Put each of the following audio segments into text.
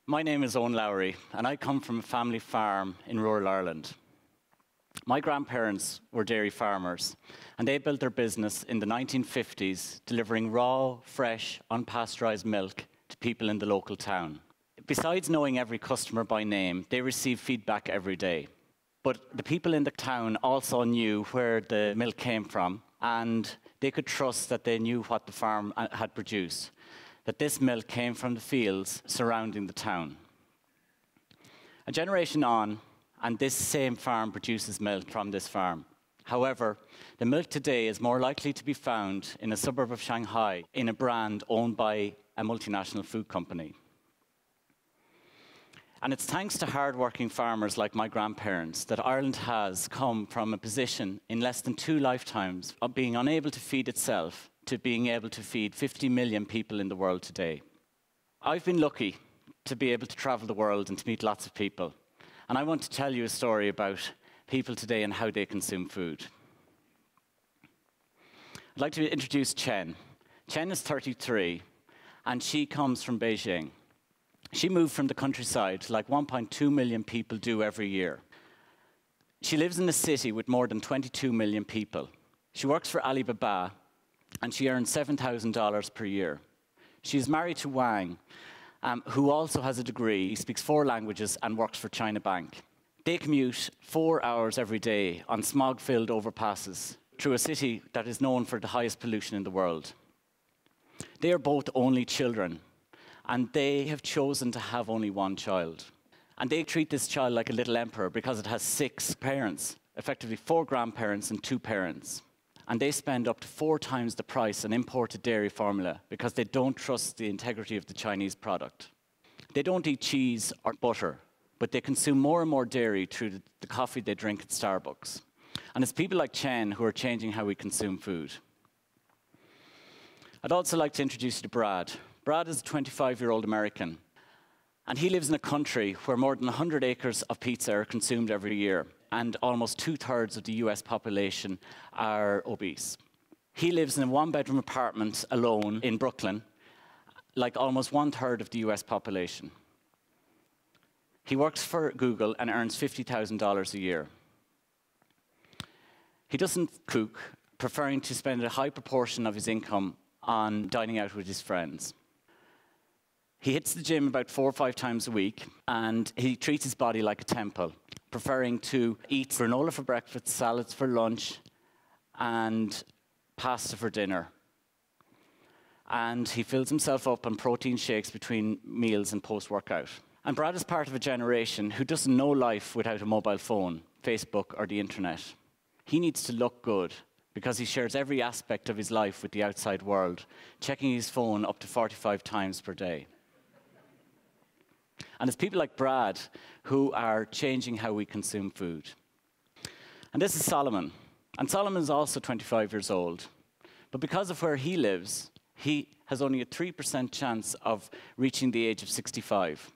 My name is Eoin Lowry, and I come from a family farm in rural Ireland. My grandparents were dairy farmers, and they built their business in the 1950s, delivering raw, fresh, unpasteurized milk to people in the local town. Besides knowing every customer by name, they received feedback every day. But the people in the town also knew where the milk came from, and they could trust that they knew what the farm had produced, that this milk came from the fields surrounding the town. A generation on, and this same farm produces milk from this farm. However, the milk today is more likely to be found in a suburb of Shanghai in a brand owned by a multinational food company. And it's thanks to hard-working farmers like my grandparents that Ireland has come from a position in less than 2 lifetimes of being unable to feed itself to being able to feed 50 million people in the world today. I've been lucky to be able to travel the world and to meet lots of people. And I want to tell you a story about people today and how they consume food. I'd like to introduce Chen. Chen is 33, and she comes from Beijing. She moved from the countryside like 1.2 million people do every year. She lives in a city with more than 22 million people. She works for Alibaba, and she earns $7,000 per year. She is married to Wang, who also has a degree, he speaks 4 languages, and works for China Bank. They commute 4 hours every day on smog-filled overpasses through a city that is known for the highest pollution in the world. They are both only children, and they have chosen to have only 1 child. And they treat this child like a little emperor because it has 6 parents, effectively 4 grandparents and 2 parents. And they spend up to 4 times the price on imported dairy formula because they don't trust the integrity of the Chinese product. They don't eat cheese or butter, but they consume more and more dairy through the coffee they drink at Starbucks. And it's people like Chen who are changing how we consume food. I'd also like to introduce you to Brad. Brad is a 25-year-old American, and he lives in a country where more than 100 acres of pizza are consumed every year, and almost 2/3 of the US population are obese. He lives in a 1-bedroom apartment alone in Brooklyn, like almost 1/3 of the US population. He works for Google and earns $50,000 a year. He doesn't cook, preferring to spend a high proportion of his income on dining out with his friends. He hits the gym about 4 or 5 times a week, and he treats his body like a temple, preferring to eat granola for breakfast, salads for lunch, and pasta for dinner. And he fills himself up on protein shakes between meals and post-workout. And Brad is part of a generation who doesn't know life without a mobile phone, Facebook, or the internet. He needs to look good because he shares every aspect of his life with the outside world, checking his phone up to 45 times per day. And it's people like Brad who are changing how we consume food. And this is Solomon. And Solomon is also 25 years old. But because of where he lives, he has only a 3% chance of reaching the age of 65.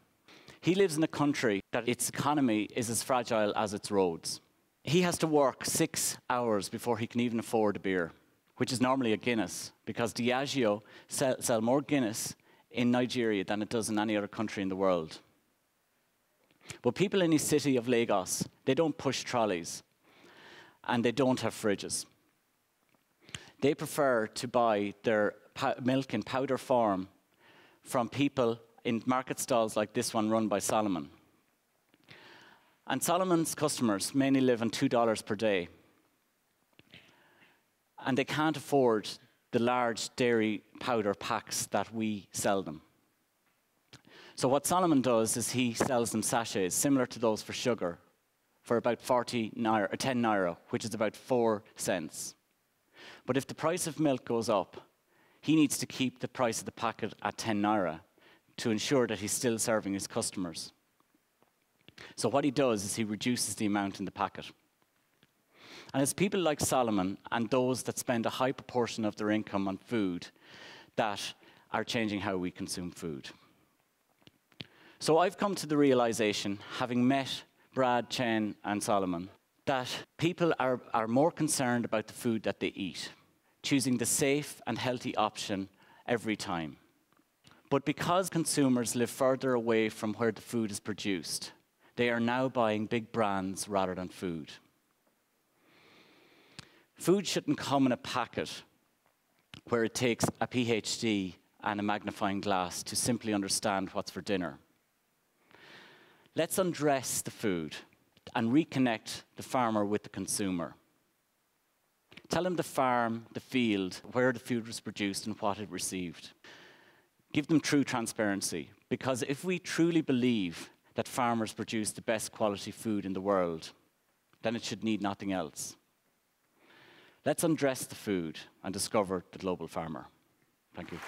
He lives in a country that its economy is as fragile as its roads. He has to work 6 hours before he can even afford a beer, which is normally a Guinness, because Diageo sell more Guinness in Nigeria than it does in any other country in the world. But people in the city of Lagos, they don't push trolleys, and they don't have fridges. They prefer to buy their milk in powder form from people in market stalls like this one run by Solomon. And Solomon's customers mainly live on $2 per day. And they can't afford the large dairy powder packs that we sell them. So what Solomon does is he sells them sachets, similar to those for sugar, for about 10 naira, which is about 4 cents. But if the price of milk goes up, he needs to keep the price of the packet at 10 naira to ensure that he's still serving his customers. So what he does is he reduces the amount in the packet. And it's people like Solomon and those that spend a high proportion of their income on food that are changing how we consume food. So I've come to the realization, having met Brad, Chen, and Solomon, that people are more concerned about the food that they eat, choosing the safe and healthy option every time. But because consumers live further away from where the food is produced, they are now buying big brands rather than food. Food shouldn't come in a packet where it takes a PhD and a magnifying glass to simply understand what's for dinner. Let's undress the food and reconnect the farmer with the consumer. Tell them the farm, the field, where the food was produced and what it received. Give them true transparency, because if we truly believe that farmers produce the best quality food in the world, then it should need nothing else. Let's undress the food and discover the global farmer. Thank you.